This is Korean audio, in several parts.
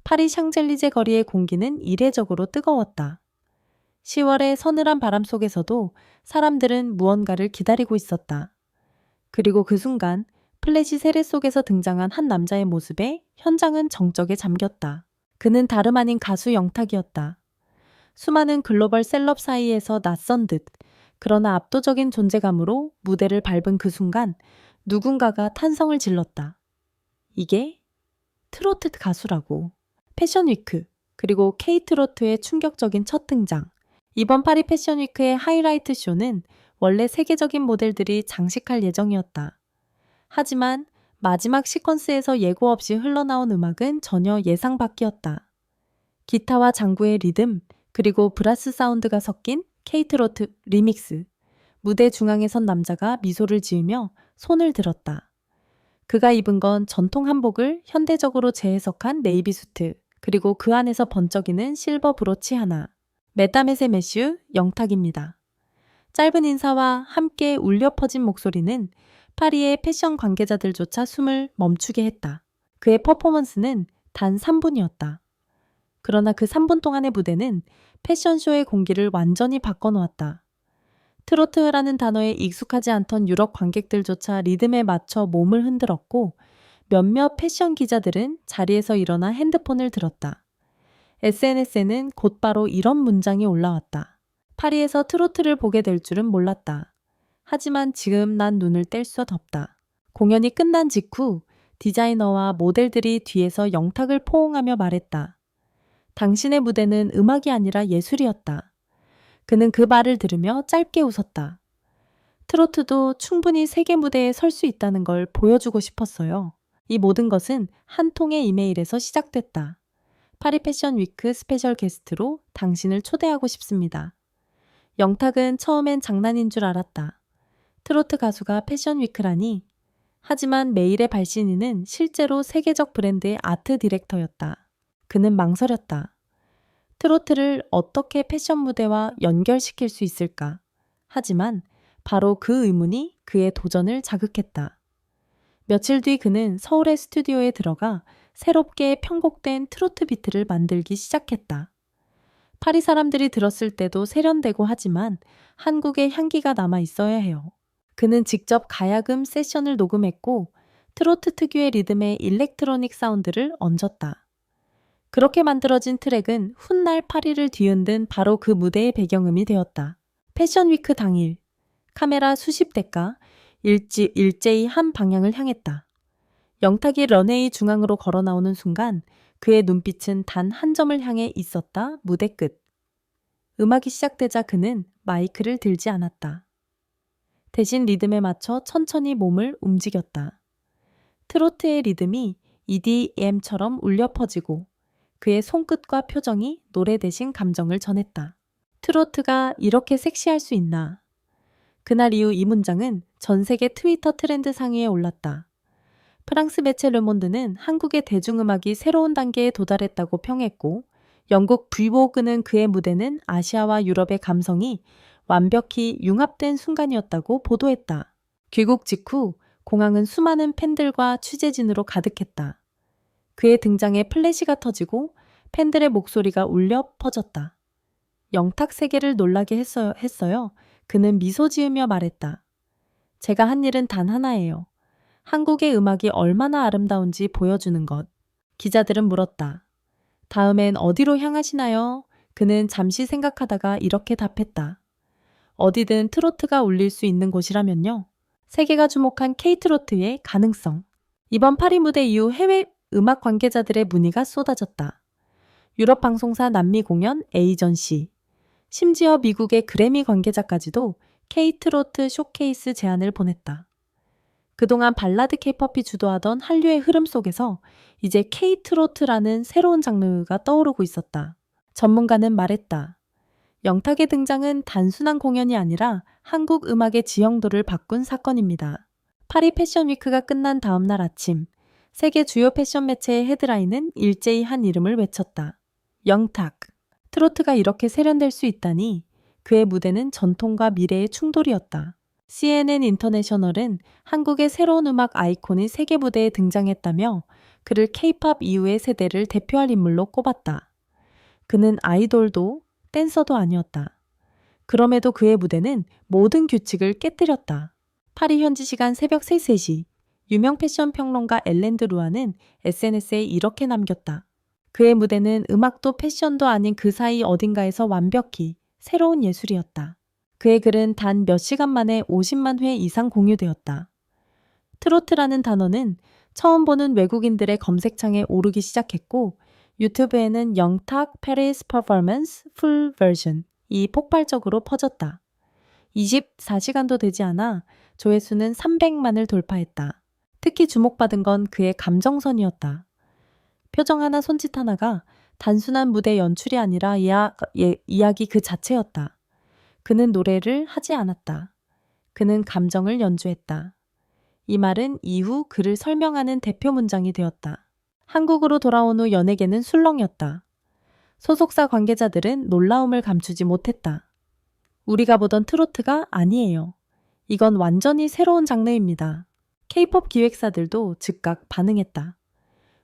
파리 샹젤리제 거리의 공기는 이례적으로 뜨거웠다. 10월의 서늘한 바람 속에서도 사람들은 무언가를 기다리고 있었다. 그리고 그 순간 플래시 세례 속에서 등장한 한 남자의 모습에 현장은 정적에 잠겼다. 그는 다름 아닌 가수 영탁이었다. 수많은 글로벌 셀럽 사이에서 낯선 듯 그러나 압도적인 존재감으로 무대를 밟은 그 순간 누군가가 탄성을 질렀다. 이게 트로트 가수라고. 패션위크, 그리고 K트로트의 충격적인 첫 등장. 이번 파리 패션위크의 하이라이트 쇼는 원래 세계적인 모델들이 장식할 예정이었다. 하지만 마지막 시퀀스에서 예고 없이 흘러나온 음악은 전혀 예상 밖이었다. 기타와 장구의 리듬, 그리고 브라스 사운드가 섞인 K트로트 리믹스. 무대 중앙에 선 남자가 미소를 지으며 손을 들었다. 그가 입은 건 전통 한복을 현대적으로 재해석한 네이비 수트, 그리고 그 안에서 번쩍이는 실버 브로치 하나. 메타메세 매슈 영탁입니다. 짧은 인사와 함께 울려 퍼진 목소리는 파리의 패션 관계자들조차 숨을 멈추게 했다. 그의 퍼포먼스는 단 3분이었다. 그러나 그 3분 동안의 무대는 패션쇼의 공기를 완전히 바꿔놓았다. 트로트라는 단어에 익숙하지 않던 유럽 관객들조차 리듬에 맞춰 몸을 흔들었고 몇몇 패션 기자들은 자리에서 일어나 핸드폰을 들었다. SNS에는 곧바로 이런 문장이 올라왔다. 파리에서 트로트를 보게 될 줄은 몰랐다. 하지만 지금 난 눈을 뗄 수 없다. 공연이 끝난 직후 디자이너와 모델들이 뒤에서 영탁을 포옹하며 말했다. 당신의 무대는 음악이 아니라 예술이었다. 그는 그 말을 들으며 짧게 웃었다. 트로트도 충분히 세계 무대에 설 수 있다는 걸 보여주고 싶었어요. 이 모든 것은 한 통의 이메일에서 시작됐다. 파리 패션 위크 스페셜 게스트로 당신을 초대하고 싶습니다. 영탁은 처음엔 장난인 줄 알았다. 트로트 가수가 패션 위크라니. 하지만 메일의 발신인은 실제로 세계적 브랜드의 아트 디렉터였다. 그는 망설였다. 트로트를 어떻게 패션 무대와 연결시킬 수 있을까? 하지만 바로 그 의문이 그의 도전을 자극했다. 며칠 뒤 그는 서울의 스튜디오에 들어가 새롭게 편곡된 트로트 비트를 만들기 시작했다. 파리 사람들이 들었을 때도 세련되고 하지만 한국의 향기가 남아 있어야 해요. 그는 직접 가야금 세션을 녹음했고 트로트 특유의 리듬의 일렉트로닉 사운드를 얹었다. 그렇게 만들어진 트랙은 훗날 파리를 뒤흔든 바로 그 무대의 배경음이 되었다. 패션위크 당일, 카메라 수십 대가 일제히 한 방향을 향했다. 영탁이 런웨이 중앙으로 걸어 나오는 순간 그의 눈빛은 단 한 점을 향해 있었다. 무대 끝. 음악이 시작되자 그는 마이크를 들지 않았다. 대신 리듬에 맞춰 천천히 몸을 움직였다. 트로트의 리듬이 EDM처럼 울려 퍼지고 그의 손끝과 표정이 노래 대신 감정을 전했다. 트로트가 이렇게 섹시할 수 있나? 그날 이후 이 문장은 전 세계 트위터 트렌드 상위에 올랐다. 프랑스 매체 르몬드는 한국의 대중음악이 새로운 단계에 도달했다고 평했고 영국 브이보그는 그의 무대는 아시아와 유럽의 감성이 완벽히 융합된 순간이었다고 보도했다. 귀국 직후 공항은 수많은 팬들과 취재진으로 가득했다. 그의 등장에 플래시가 터지고 팬들의 목소리가 울려 퍼졌다. 영탁 세계를 놀라게 했어요. 그는 미소 지으며 말했다. 제가 한 일은 단 하나예요. 한국의 음악이 얼마나 아름다운지 보여주는 것. 기자들은 물었다. 다음엔 어디로 향하시나요? 그는 잠시 생각하다가 이렇게 답했다. 어디든 트로트가 울릴 수 있는 곳이라면요. 세계가 주목한 K트로트의 가능성. 이번 파리 무대 이후 해외 음악 관계자들의 문의가 쏟아졌다. 유럽 방송사 남미 공연 에이전시, 심지어 미국의 그래미 관계자까지도 K트로트 쇼케이스 제안을 보냈다. 그동안 발라드 K-팝이 주도하던 한류의 흐름 속에서 이제 K트로트라는 새로운 장르가 떠오르고 있었다. 전문가는 말했다. 영탁의 등장은 단순한 공연이 아니라 한국 음악의 지형도를 바꾼 사건입니다. 파리 패션 위크가 끝난 다음 날 아침, 세계 주요 패션 매체의 헤드라인은 일제히 한 이름을 외쳤다. 영탁. 트로트가 이렇게 세련될 수 있다니 그의 무대는 전통과 미래의 충돌이었다. CNN 인터내셔널은 한국의 새로운 음악 아이콘이 세계 무대에 등장했다며 그를 K-팝 이후의 세대를 대표할 인물로 꼽았다. 그는 아이돌도 댄서도 아니었다. 그럼에도 그의 무대는 모든 규칙을 깨뜨렸다. 파리 현지 시간 새벽 3, 3시 유명 패션 평론가 엘렌드 루아는 SNS에 이렇게 남겼다. 그의 무대는 음악도 패션도 아닌 그 사이 어딘가에서 완벽히 새로운 예술이었다. 그의 글은 단 몇 시간 만에 50만 회 이상 공유되었다. 트로트라는 단어는 처음 보는 외국인들의 검색창에 오르기 시작했고 유튜브에는 영탁 페리스 퍼포먼스 풀 버전이 폭발적으로 퍼졌다. 24시간도 되지 않아 조회수는 300만을 돌파했다. 특히 주목받은 건 그의 감정선이었다. 표정 하나 손짓 하나가 단순한 무대 연출이 아니라 이야기 그 자체였다. 그는 노래를 하지 않았다. 그는 감정을 연주했다. 이 말은 이후 그를 설명하는 대표 문장이 되었다. 한국으로 돌아온 후 연예계는 술렁였다. 소속사 관계자들은 놀라움을 감추지 못했다. 우리가 보던 트로트가 아니에요. 이건 완전히 새로운 장르입니다. K-팝 기획사들도 즉각 반응했다.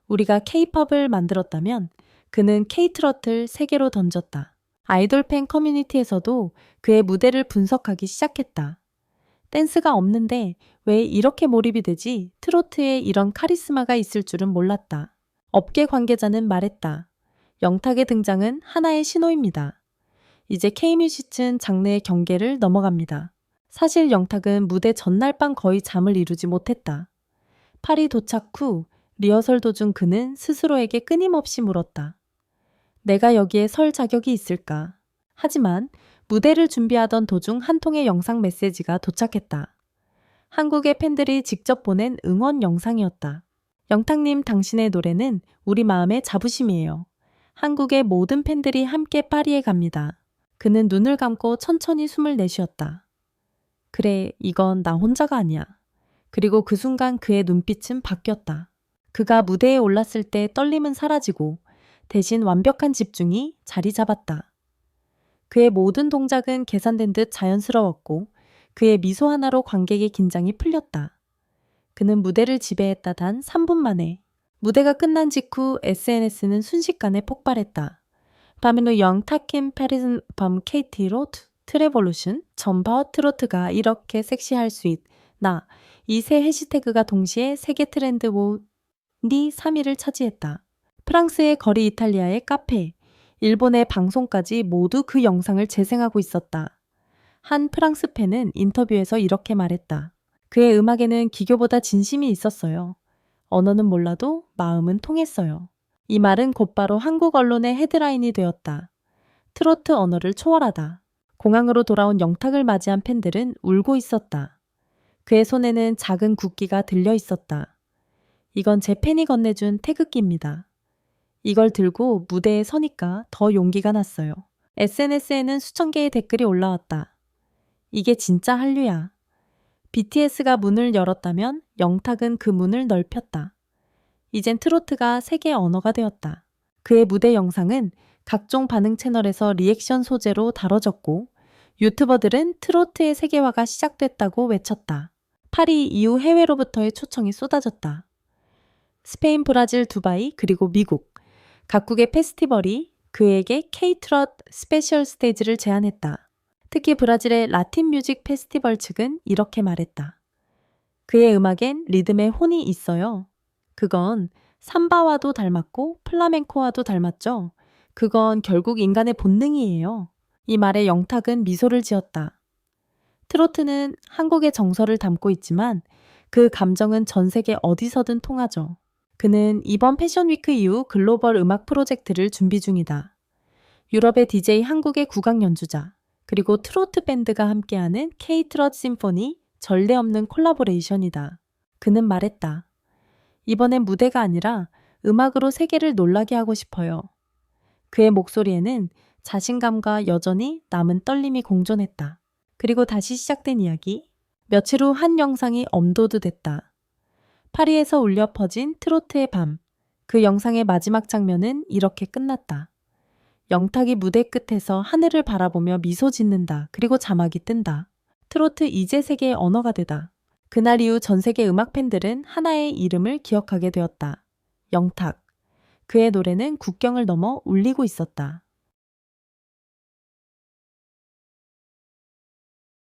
우리가 K-팝을 만들었다면 그는 K-트로트를 세계로 던졌다. 아이돌 팬 커뮤니티에서도 그의 무대를 분석하기 시작했다. 댄스가 없는데 왜 이렇게 몰입이 되지? 트로트에 이런 카리스마가 있을 줄은 몰랐다. 업계 관계자는 말했다. 영탁의 등장은 하나의 신호입니다. 이제 K-뮤직은 장르의 경계를 넘어갑니다. 사실 영탁은 무대 전날 밤 거의 잠을 이루지 못했다. 파리 도착 후 리허설 도중 그는 스스로에게 끊임없이 물었다. 내가 여기에 설 자격이 있을까? 하지만 무대를 준비하던 도중 한 통의 영상 메시지가 도착했다. 한국의 팬들이 직접 보낸 응원 영상이었다. 영탁님, 당신의 노래는 우리 마음의 자부심이에요. 한국의 모든 팬들이 함께 파리에 갑니다. 그는 눈을 감고 천천히 숨을 내쉬었다. 그래, 이건 나 혼자가 아니야. 그리고 그 순간 그의 눈빛은 바뀌었다. 그가 무대에 올랐을 때 떨림은 사라지고 대신 완벽한 집중이 자리 잡았다. 그의 모든 동작은 계산된 듯 자연스러웠고 그의 미소 하나로 관객의 긴장이 풀렸다. 그는 무대를 지배했다 단 3분 만에. 무대가 끝난 직후 SNS는 순식간에 폭발했다. 파밀로 영탁킴 페리슨 밤 KT로 트레볼루션 점퍼 트로트가 이렇게 섹시할 수 있나 이 세 해시태그가 동시에 세계 트렌드 3위를 차지했다. 프랑스의 거리, 이탈리아의 카페, 일본의 방송까지 모두 그 영상을 재생하고 있었다. 한 프랑스 팬은 인터뷰에서 이렇게 말했다. 그의 음악에는 기교보다 진심이 있었어요. 언어는 몰라도 마음은 통했어요. 이 말은 곧바로 한국 언론의 헤드라인이 되었다. 트로트 언어를 초월하다. 공항으로 돌아온 영탁을 맞이한 팬들은 울고 있었다. 그의 손에는 작은 국기가 들려 있었다. 이건 제 팬이 건네준 태극기입니다. 이걸 들고 무대에 서니까 더 용기가 났어요. SNS에는 수천 개의 댓글이 올라왔다. 이게 진짜 한류야. BTS가 문을 열었다면 영탁은 그 문을 넓혔다. 이젠 트로트가 세계 언어가 되었다. 그의 무대 영상은 각종 반응 채널에서 리액션 소재로 다뤄졌고 유튜버들은 트로트의 세계화가 시작됐다고 외쳤다. 파리 이후 해외로부터의 초청이 쏟아졌다. 스페인, 브라질, 두바이, 그리고 미국. 각국의 페스티벌이 그에게 K-트롯 스페셜 스테이지를 제안했다. 특히 브라질의 라틴 뮤직 페스티벌 측은 이렇게 말했다. 그의 음악엔 리듬의 혼이 있어요. 그건 삼바와도 닮았고 플라멩코와도 닮았죠. 그건 결국 인간의 본능이에요. 이 말에 영탁은 미소를 지었다. 트로트는 한국의 정서를 담고 있지만 그 감정은 전 세계 어디서든 통하죠. 그는 이번 패션위크 이후 글로벌 음악 프로젝트를 준비 중이다. 유럽의 DJ, 한국의 국악 연주자, 그리고 트로트 밴드가 함께하는 K-트롯 심포니 전례 없는 콜라보레이션이다. 그는 말했다. 이번엔 무대가 아니라 음악으로 세계를 놀라게 하고 싶어요. 그의 목소리에는 자신감과 여전히 남은 떨림이 공존했다. 그리고 다시 시작된 이야기. 며칠 후 한 영상이 업로드됐다. 파리에서 울려 퍼진 트로트의 밤. 그 영상의 마지막 장면은 이렇게 끝났다. 영탁이 무대 끝에서 하늘을 바라보며 미소 짓는다. 그리고 자막이 뜬다. 트로트 2제 세계의 언어가 되다. 그날 이후 전 세계 음악 팬들은 하나의 이름을 기억하게 되었다. 영탁. 그의 노래는 국경을 넘어 울리고 있었다.